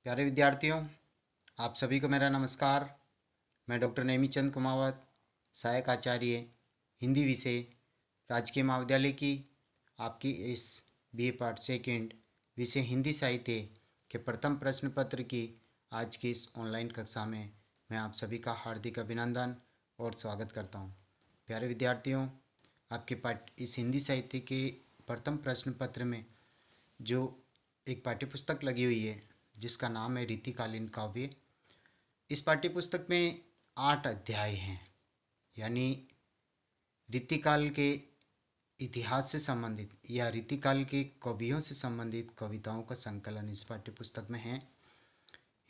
प्यारे विद्यार्थियों, आप सभी को मेरा नमस्कार। मैं डॉक्टर नेमीचंद कुमावत, सहायक आचार्य हिंदी विषय, राजकीय महाविद्यालय की आपकी इस बीए पार्ट सेकेंड विषय हिंदी साहित्य के प्रथम प्रश्न पत्र की आज की इस ऑनलाइन कक्षा में मैं आप सभी का हार्दिक अभिनंदन और स्वागत करता हूं। प्यारे विद्यार्थियों, आपके इस हिंदी साहित्य के प्रथम प्रश्न पत्र में जो एक पाठ्यपुस्तक लगी हुई है जिसका नाम है रीतिकालीन काव्य। इस पाठ्यपुस्तक में 8 अध्याय हैं, यानी रीतिकाल के इतिहास से संबंधित या रीतिकाल के कवियों से संबंधित कविताओं का संकलन इस पाठ्यपुस्तक में है।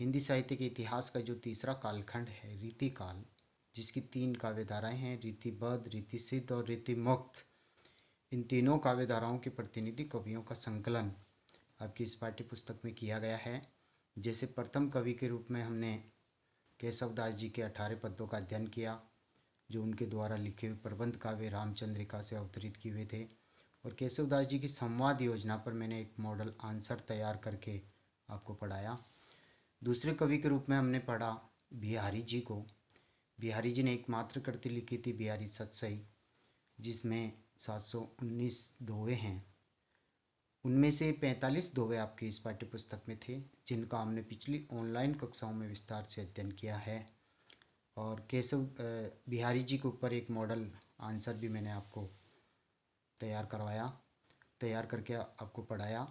हिंदी साहित्य के इतिहास का जो तीसरा कालखंड है रीतिकाल, जिसकी 3 काव्यधाराएं हैं, रीतिबद्ध, रीतिसिद्ध और रीतिमुक्त। इन तीनों काव्यधाराओं के प्रतिनिधि कवियों का संकलन आपकी इस पाठ्यपुस्तक में किया गया है। जैसे प्रथम कवि के रूप में हमने केशवदास जी के 18 पद्यों का अध्ययन किया, जो उनके द्वारा लिखे हुए प्रबंध काव्य रामचंद्रिका से अवतरित किए हुए थे। और केशवदास जी की संवाद योजना पर मैंने एक मॉडल आंसर तैयार करके आपको पढ़ाया। दूसरे कवि के रूप में हमने पढ़ा बिहारी जी को। बिहारी जी ने एकमात्र कृति लिखी थी बिहारी सतसई, जिसमें 719 दोहे हैं। उनमें से 45 दोहे आपके इस पाठ्यपुस्तक में थे, जिनका हमने पिछली ऑनलाइन कक्षाओं में विस्तार से अध्ययन किया है। और बिहारी जी के ऊपर एक मॉडल आंसर भी मैंने आपको तैयार करके आपको पढ़ाया।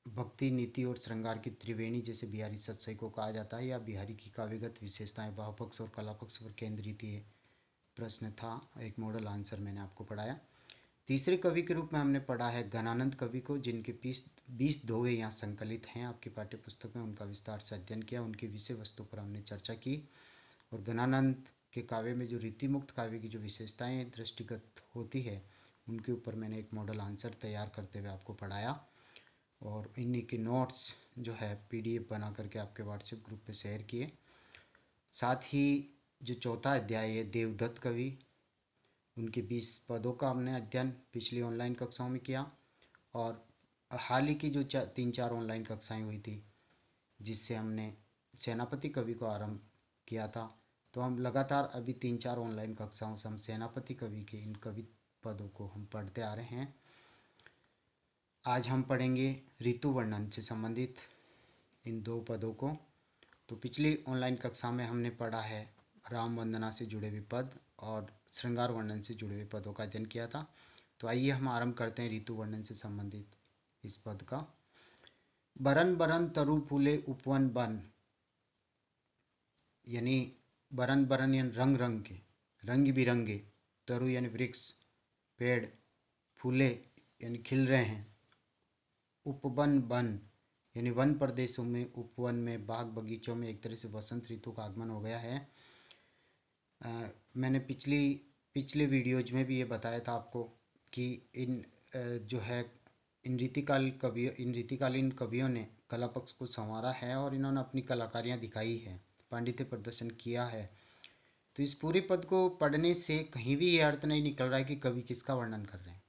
भक्ति, नीति और श्रृंगार की त्रिवेणी जैसे बिहारी सतसई को कहा जाता है, या बिहारी की काव्यगत विशेषताएं भाव पक्ष और कला पक्ष पर केंद्रित ये प्रश्न था। एक मॉडल आंसर मैंने आपको पढ़ाया। तीसरे कवि के रूप में हमने पढ़ा है गणानंद कवि को, जिनके 20 दोहे यहाँ संकलित हैं आपकी पाठ्यपुस्तक में। उनका विस्तार से अध्ययन किया, उनकी विषय वस्तु पर हमने चर्चा की। और गणानंद के काव्य में जो रीतिमुक्त काव्य की जो विशेषताएं दृष्टिगत होती है, उनके ऊपर मैंने एक मॉडल आंसर तैयार करते हुए आपको पढ़ाया। और इन्हीं के नोट्स जो है PDF बना करके आपके व्हाट्सएप ग्रुप पे शेयर किए। साथ ही जो चौथा अध्याय है देवदत्त कवि, उनके 20 पदों का हमने अध्ययन पिछली ऑनलाइन कक्षाओं में किया। और हाल ही की जो 3-4 ऑनलाइन कक्षाएं हुई थी, जिससे हमने सेनापति कवि को आरंभ किया था, तो हम लगातार अभी 3-4 ऑनलाइन कक्षाओं से हम सेनापति कवि के इन कवि पदों को हम पढ़ते आ रहे हैं। आज हम पढ़ेंगे ऋतु वर्णन से संबंधित इन 2 पदों को। तो पिछली ऑनलाइन कक्षा में हमने पढ़ा है राम वंदना से जुड़े हुए पद और श्रृंगार वर्णन से जुड़े हुए पदों का अध्ययन किया था। तो आइए हम आरंभ करते हैं ऋतु वर्णन से संबंधित इस पद का। बरन बरन तरु फूले उपवन बन, यानी बरन बरन यानी रंग रंग के, रंग बिरंगे, तरु यानी वृक्ष, पेड़, फूले यानी खिल रहे हैं, उपवन बन यानी वन प्रदेशों में, उपवन में, बाग बगीचों में एक तरह से वसंत ऋतु का आगमन हो गया है। मैंने पिछले वीडियोज में भी ये बताया था आपको कि जो है इन रीतिकालीन कवियों ने कला पक्ष को संवारा है और इन्होंने अपनी कलाकारियाँ दिखाई है, पांडित्य प्रदर्शन किया है। तो इस पूरे पद को पढ़ने से कहीं भी ये अर्थ नहीं निकल रहा है कि कवि किसका वर्णन कर रहे हैं।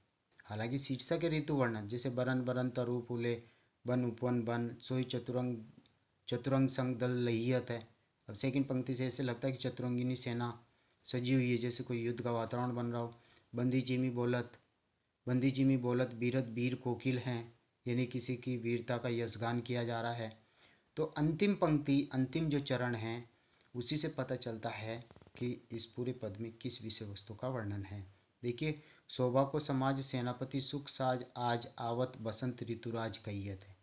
हालांकि शीर्षक है ऋतु वर्णन, जैसे बरन बरन तरु फूले बन उपवन बन, सोई चतुरंग संग दल लहियत है। अब सेकंड पंक्ति से ऐसे लगता है कि चतुरंगिनी सेना सजी हुई है, जैसे कोई युद्ध का वातावरण बन रहा हो। बंदी जिमी बोलत बीरत बीर कोकिल हैं, यानी किसी की वीरता का यशगान किया जा रहा है। तो अंतिम पंक्ति, अंतिम जो चरण है, उसी से पता चलता है कि इस पूरे पद में किस विषय वस्तु का वर्णन है। देखिए, शोभा को समाज सेनापति सुख साज आज आवत बसंत ऋतुराज कहियत है,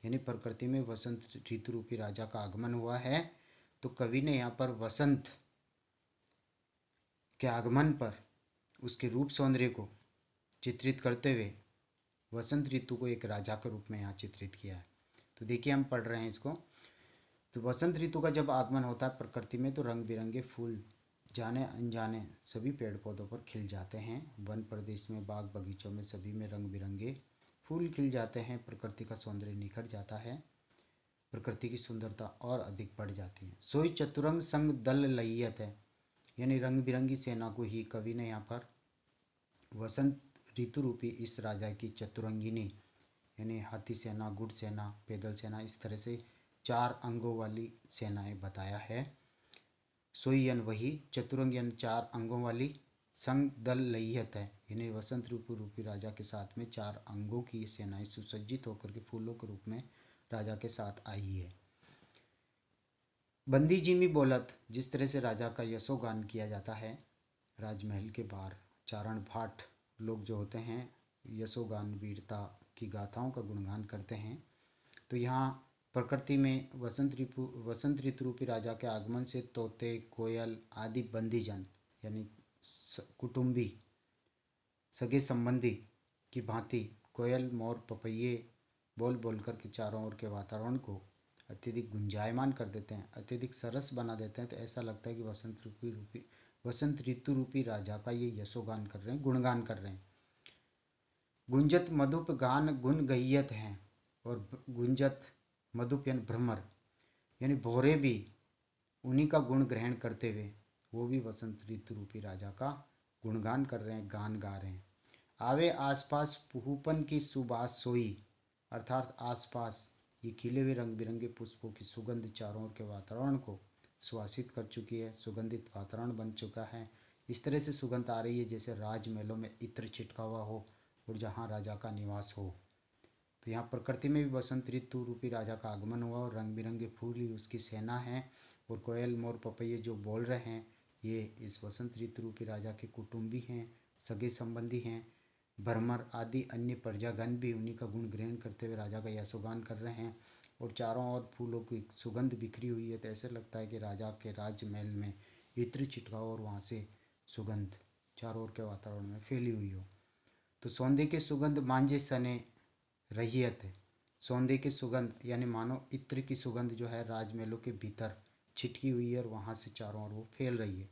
यानी प्रकृति में वसंत ऋतु रूपी राजा का आगमन हुआ है। तो कवि ने यहाँ पर वसंत के आगमन पर उसके रूप सौंदर्य को चित्रित करते हुए वसंत ऋतु को एक राजा के रूप में यहाँ चित्रित किया है। तो देखिए, हम पढ़ रहे हैं इसको। तो वसंत ऋतु का जब आगमन होता है प्रकृति में, तो रंग बिरंगे फूल जाने अनजाने सभी पेड़ पौधों पर खिल जाते हैं। वन प्रदेश में, बाग बगीचों में, सभी में रंग बिरंगे फूल खिल जाते हैं। प्रकृति का सौंदर्य निखर जाता है, प्रकृति की सुंदरता और अधिक बढ़ जाती है। सोई चतुरंग संग दल लहियत है, यानी रंग बिरंगी सेना को ही कवि ने यहाँ पर वसंत ऋतु रूपी इस राजा की चतुरंगिनी यानी हाथी सेना, गुड़ सेना, पैदल सेना, इस तरह से 4 अंगों वाली सेनाएं बताया है। सोई यानी वही, चतुरंग यानी 4 अंगों वाली, संग दल लय्यत है यानी वसंत ऋतु रूपी राजा के साथ में 4 अंगों की ये सेनाएं सुसज्जित होकर के फूलों के रूप में राजा के साथ आई है। बंदी जिमी बोलत, जिस तरह से राजा का यशोगान किया जाता है राजमहल के बाहर, चारण भाट लोग जो होते हैं यशोगान, वीरता की गाथाओं का गुणगान करते हैं। तो यहाँ प्रकृति में वसंत ऋतु रूपी राजा के आगमन से तोते, कोयल आदि बंदीजन यानी कुटुंबी, सगे संबंधी की भांति कोयल, मोर, पपैये बोल बोल कर के चारों ओर के वातावरण को अत्यधिक गुंजायमान कर देते हैं, अत्यधिक सरस बना देते हैं। तो ऐसा लगता है कि वसंत ऋतु रूपी राजा का ये यशोगान कर रहे हैं, गुणगान कर रहे हैं। गुंजत मधुप गान गुण गहियत हैं, और गुंजत मधुप यानी भ्रमर यानी भोरे भी उन्हीं का गुण ग्रहण करते हुए वो भी वसंत ऋतु रूपी राजा का गुणगान कर रहे हैं, गान गा रहे हैं। आवे आसपास पुहुपन की सुबास सोई, अर्थात आसपास ये खिले हुए रंग बिरंगे पुष्पों की सुगंध चारों ओर के वातावरण को सुवासित कर चुकी है, सुगंधित वातावरण बन चुका है। इस तरह से सुगंध आ रही है जैसे राजमहलों में इत्र छिटका हुआ हो और जहाँ राजा का निवास हो। तो यहाँ प्रकृति में भी वसंत ऋतु रूपी राजा का आगमन हुआ और रंग बिरंगे फूल ही उसकी सेना है, और कोयल, मोर, पपैये जो बोल रहे हैं ये इस वसंत ऋतु रूपी राजा के कुटुंबी हैं, सगे संबंधी हैं। भ्रमर आदि अन्य प्रजागण भी उन्हीं का गुण ग्रहण करते हुए राजा का यशोगान कर रहे हैं, और चारों ओर फूलों की सुगंध बिखरी हुई है। तो ऐसे लगता है कि राजा के राजमहल में इत्र छिटका और वहाँ से सुगंध चारों ओर के वातावरण में फैली हुई हो। तो सौंदे के सुगंध मांझे सने रहियत है, सौंदे की सुगंध यानी मानो इत्र की सुगंध जो है राजमहलों के भीतर छिटकी हुई है और वहाँ से चारों ओर वो फैल रही है।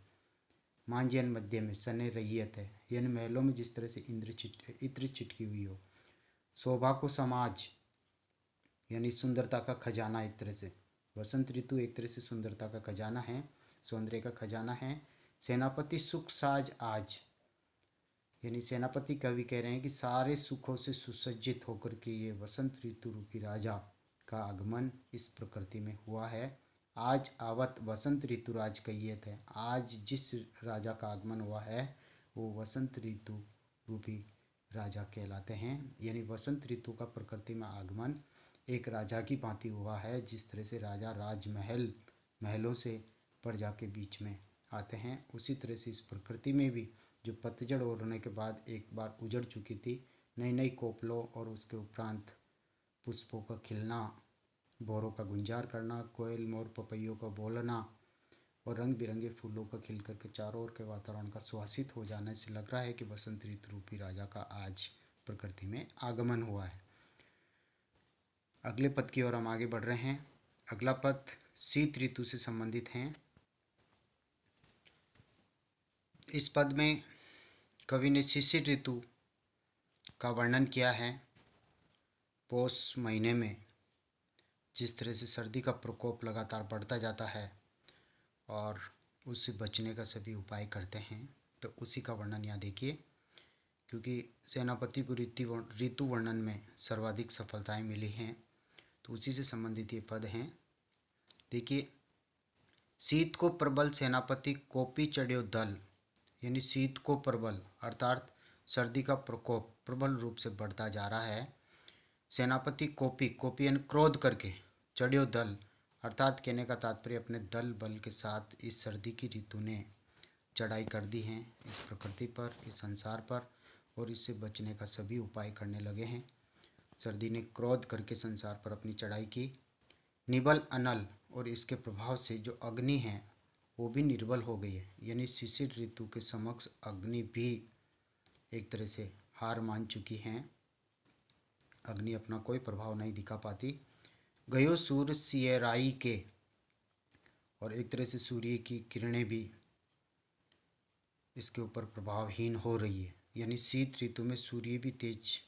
मांझियन मध्य में सने रहियत है यानी महलों में जिस तरह से इत्र छिटकी हुई हो। शोभा को समाज यानी सुंदरता का खजाना, एक तरह से वसंत ऋतु एक तरह से सुंदरता का खजाना है, सौंदर्य का खजाना है। सेनापति सुख साज आज यानी सेनापति कवि कह रहे हैं कि सारे सुखों से सुसज्जित होकर के ये वसंत ऋतु रूपी राजा का आगमन इस प्रकृति में हुआ है। आज आवत वसंत ऋतु राज कहियत है, आज जिस राजा का आगमन हुआ है वो वसंत ऋतु रूपी राजा कहलाते हैं। यानी वसंत ऋतु का प्रकृति में आगमन एक राजा की भांति हुआ है, जिस तरह से राजा महलों से प्रजा के बीच में आते हैं, उसी तरह से इस प्रकृति में भी जो पतझड़ होने के बाद एक बार उजड़ चुकी थी, नई नई कोपलों और उसके उपरांत पुष्पों का खिलना, भौरों का गुंजार करना, कोयल, मोर, पपैयों का बोलना और रंग बिरंगे फूलों का खिल करके चारों ओर के वातावरण का सुवासित हो जाने से लग रहा है कि वसंत ऋतु रूपी राजा का आज प्रकृति में आगमन हुआ है। अगले पद की ओर हम आगे बढ़ रहे हैं। अगला पद शीत ऋतु से संबंधित हैं। इस पद में कवि ने शिशिर ऋतु का वर्णन किया है। पौष महीने में जिस तरह से सर्दी का प्रकोप लगातार बढ़ता जाता है और उससे बचने का सभी उपाय करते हैं, तो उसी का वर्णन यहाँ देखिए। क्योंकि सेनापति को ऋतु वर्णन में सर्वाधिक सफलताएं मिली हैं, तो उसी से संबंधित ये पद हैं। देखिए, शीत को प्रबल सेनापति कोपी चढ़्यो दल, यानी शीत को प्रबल अर्थात सर्दी का प्रकोप प्रबल रूप से बढ़ता जा रहा है। सेनापति कोपी यानी क्रोध करके, चढ़्यो दल अर्थात कहने का तात्पर्य अपने दल बल के साथ इस सर्दी की ऋतु ने चढ़ाई कर दी है इस प्रकृति पर, इस संसार पर, और इससे बचने का सभी उपाय करने लगे हैं। सर्दी ने क्रोध करके संसार पर अपनी चढ़ाई की। निबल अनल, और इसके प्रभाव से जो अग्नि है वो भी निर्बल हो गई है, यानी शिशिर ऋतु के समक्ष अग्नि भी एक तरह से हार मान चुकी हैं। अग्नि अपना कोई प्रभाव नहीं दिखा पाती। गयो सूर्य सियराई के, और एक तरह से सूर्य की किरणें भी इसके ऊपर प्रभावहीन हो रही है, यानी शीत ऋतु में सूर्य भी तेज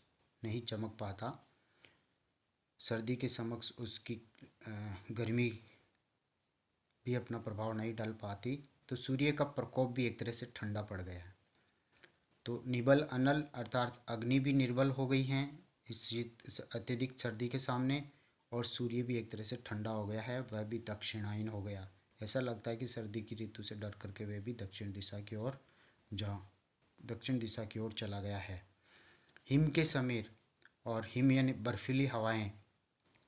नहीं चमक पाता। सर्दी के समक्ष उसकी गर्मी भी अपना प्रभाव नहीं डाल पाती, तो सूर्य का प्रकोप भी एक तरह से ठंडा पड़ गया है। तो निबल अनल अर्थात अग्नि भी निर्बल हो गई हैं, इस अत्यधिक सर्दी के सामने। और सूर्य भी एक तरह से ठंडा हो गया है, वह भी दक्षिणायन हो गया। ऐसा लगता है कि सर्दी की ऋतु से डर करके वह भी दक्षिण दिशा की ओर चला गया है। हिम के समीर, और हिम यानी बर्फीली हवाएं,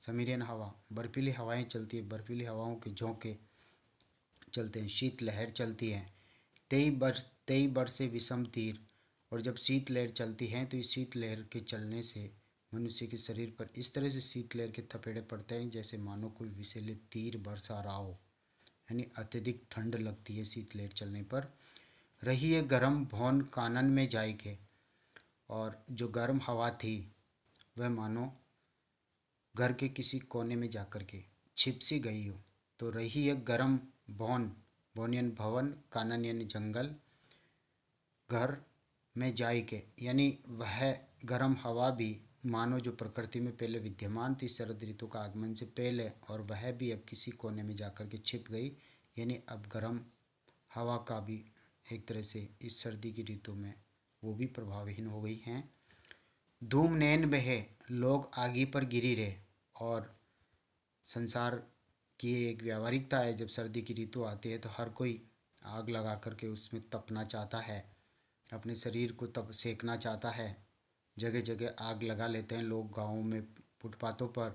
समीर यानी हवा, बर्फीली हवाएं चलती है, बर्फीली हवाओं के झोंके चलते हैं, शीत लहर चलती है। तेई वर्ष से विषम तीर, और जब शीत लहर चलती है तो इस शीत लहर के चलने से मनुष्य के शरीर पर इस तरह से शीत लहर के थपेड़े पड़ते हैं जैसे मानो कोई विषैले तीर बरसा रहा हो, यानी अत्यधिक ठंड लगती है शीत लहर चलने पर। रही है गर्म भौन कानन में जाई के, और जो गर्म हवा थी वह मानो घर के किसी कोने में जाकर के छिप सी गई हो। तो रही है गर्म भौन, भौन यानी भवन, कानन यानी जंगल, घर में जाई के यानी वह गर्म हवा भी मानो जो प्रकृति में पहले विद्यमान थी शरद ऋतु का आगमन से पहले, और वह भी अब किसी कोने में जाकर के छिप गई, यानी अब गर्म हवा का भी एक तरह से इस सर्दी की ऋतु में वो भी प्रभावहीन हो गई हैं। धूम नैन बहे, लोग आगी पर गिरी रहे, और संसार की एक व्यावहारिकता है, जब सर्दी की ऋतु आती है तो हर कोई आग लगा करके उसमें तपना चाहता है, अपने शरीर को तप सेकना चाहता है। जगह जगह आग लगा लेते हैं लोग, गाँवों में फुटपाथों पर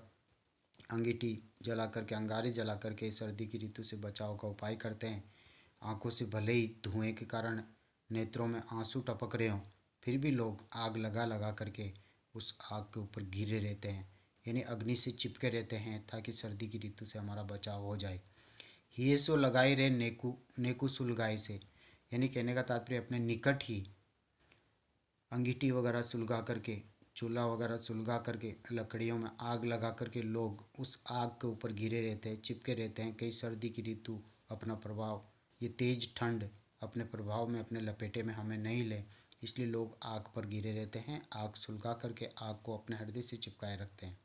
अंगीठी जला करके, अंगारे जला करके सर्दी की ऋतु से बचाव का उपाय करते हैं। आंखों से भले ही धुएं के कारण नेत्रों में आंसू टपक रहे हों, फिर भी लोग आग लगा लगा करके उस आग के ऊपर घिरे रहते हैं, यानी अग्नि से चिपके रहते हैं ताकि सर्दी की ऋतु से हमारा बचाव हो जाए। ये सो लगाए रहे नेकू सुलगाए से, यानी कहने का तात्पर्य अपने निकट ही अंगीठी वगैरह सुलगा करके, चूल्हा वगैरह सुलगा करके, लकड़ियों में आग लगा करके लोग उस आग के ऊपर घिरे रहते हैं, चिपके रहते हैं। कई सर्दी की ऋतु अपना प्रभाव, ये तेज ठंड अपने प्रभाव में, अपने लपेटे में हमें नहीं ले, इसलिए लोग आग पर घिरे रहते हैं, आग सुलगा करके आग को अपने हृदय से चिपकाए रखते हैं।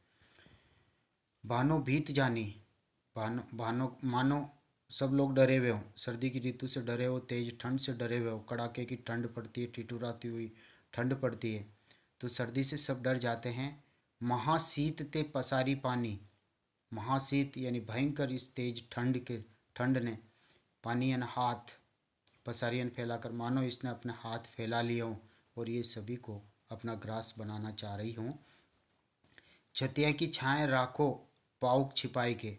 भानो भीत जानी, भानो मानो सब लोग डरे हुए हों, सर्दी की ऋतु से डरे हो, तेज ठंड से डरे हुए हो, कड़ाके की ठंड पड़ती है, ठिठुराती हुई ठंड पड़ती है, तो सर्दी से सब डर जाते हैं। महाशीत ते पसारी पानी, महाशीत यानी भयंकर इस तेज ठंड ने पानी यानी हाथ, पसारी यानी फैलाकर, मानो इसने अपने हाथ फैला लिए हों और ये सभी को अपना ग्रास बनाना चाह रही हों। छतिया की छाएं राखो पाउक छिपाई के,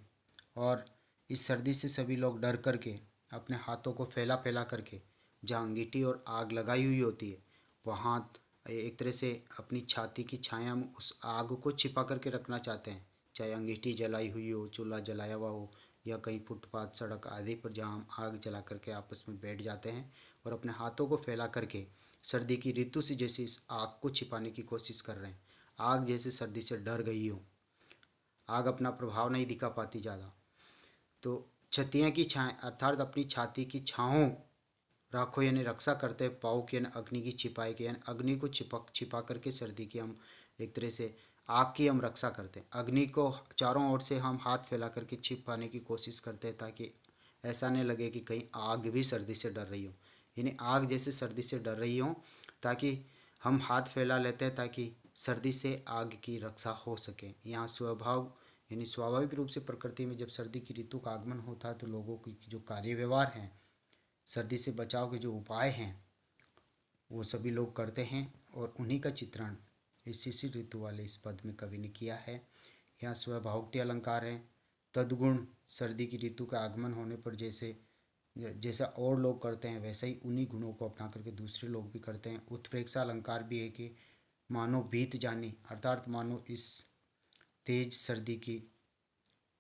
और इस सर्दी से सभी लोग डर करके अपने हाथों को फैला फैला करके, जहाँ अंगीठी और आग लगाई हुई होती है वहाँ एक तरह से अपनी छाती की छाया में उस आग को छिपा करके रखना चाहते हैं, चाहे अंगीठी जलाई हुई हो, चूल्हा जलाया हुआ हो, या कहीं फुटपाथ सड़क आदि पर जहाँ हम आग जला करके आपस में बैठ जाते हैं और अपने हाथों को फैला करके सर्दी की ऋतु से जैसे इस आग को छिपाने की कोशिश कर रहे हैं। आग जैसे सर्दी से डर गई हो, आग अपना प्रभाव नहीं दिखा पाती ज़्यादा, तो छतियाँ की छाएँ अर्थात अपनी छाती की छाँव राखो यानी रक्षा करते हैं, पाउक यानी अग्नि की छिपाई के, यानी अग्नि को छिपा करके सर्दी की हम एक तरह से आग की हम रक्षा करते हैं। अग्नि को चारों ओर से हम हाथ फैला करके छिपाने की कोशिश करते हैं ताकि ऐसा नहीं लगे कि कहीं आग भी सर्दी से डर रही हो, यानी आग जैसे सर्दी से डर रही हो, ताकि हम हाथ फैला लेते हैं ताकि सर्दी से आग की रक्षा हो सके। यहाँ स्वभाव यानी स्वाभाविक रूप से प्रकृति में जब सर्दी की ऋतु का आगमन होता है तो लोगों की जो कार्य व्यवहार हैं, सर्दी से बचाव के जो उपाय हैं वो सभी लोग करते हैं, और उन्हीं का चित्रण इसी ऋतु वाले इस पद में कवि ने किया है। यहाँ स्वभावोक्ति अलंकार है। तदगुण सर्दी की ऋतु का आगमन होने पर जैसा और लोग करते हैं वैसा ही उन्हीं गुणों को अपना करके दूसरे लोग भी करते हैं। उत्प्रेक्षा अलंकार भी है कि मानो बीत जानी, अर्थात मानो इस तेज सर्दी की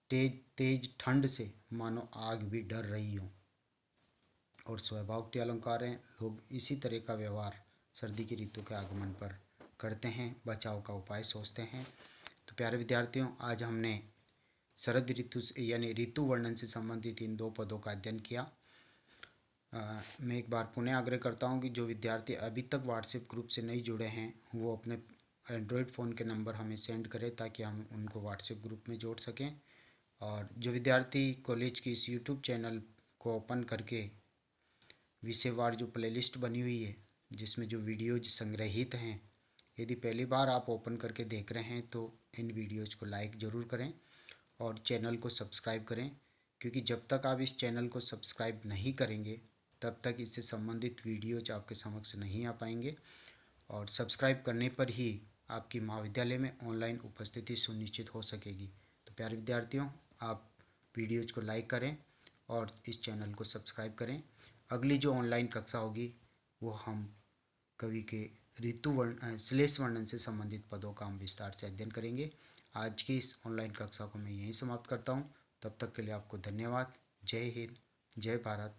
तेज ठंड से मानो आग भी डर रही हो। और स्वभावोक्ति अलंकार हैं, लोग इसी तरह का व्यवहार सर्दी की ऋतु के आगमन पर करते हैं, बचाव का उपाय सोचते हैं। तो प्यारे विद्यार्थियों, आज हमने शरद ऋतु यानी ऋतु वर्णन से संबंधित इन 2 पदों का अध्ययन किया। मैं एक बार पुनः आग्रह करता हूँ कि जो विद्यार्थी अभी तक व्हाट्सएप ग्रुप से नहीं जुड़े हैं वो अपने एंड्रॉयड फ़ोन के नंबर हमें सेंड करें ताकि हम उनको व्हाट्सएप ग्रुप में जोड़ सकें। और जो विद्यार्थी कॉलेज की इस यूट्यूब चैनल को ओपन करके विषयवार जो प्लेलिस्ट बनी हुई है जिसमें जो वीडियोज संग्रहित हैं यदि पहली बार आप ओपन करके देख रहे हैं तो इन वीडियोज़ को लाइक ज़रूर करें और चैनल को सब्सक्राइब करें, क्योंकि जब तक आप इस चैनल को सब्सक्राइब नहीं करेंगे तब तक इससे संबंधित वीडियोज आपके समक्ष नहीं आ पाएंगे। और सब्सक्राइब करने पर ही आपकी महाविद्यालय में ऑनलाइन उपस्थिति सुनिश्चित हो सकेगी। तो प्यारे विद्यार्थियों, आप वीडियोज को लाइक करें और इस चैनल को सब्सक्राइब करें। अगली जो ऑनलाइन कक्षा होगी वो हम कवि के श्लेष वर्णन से संबंधित पदों का हम विस्तार से अध्ययन करेंगे। आज की इस ऑनलाइन कक्षा को मैं यहीं समाप्त करता हूँ। तब तक के लिए आपको धन्यवाद। जय हिंद, जय भारत।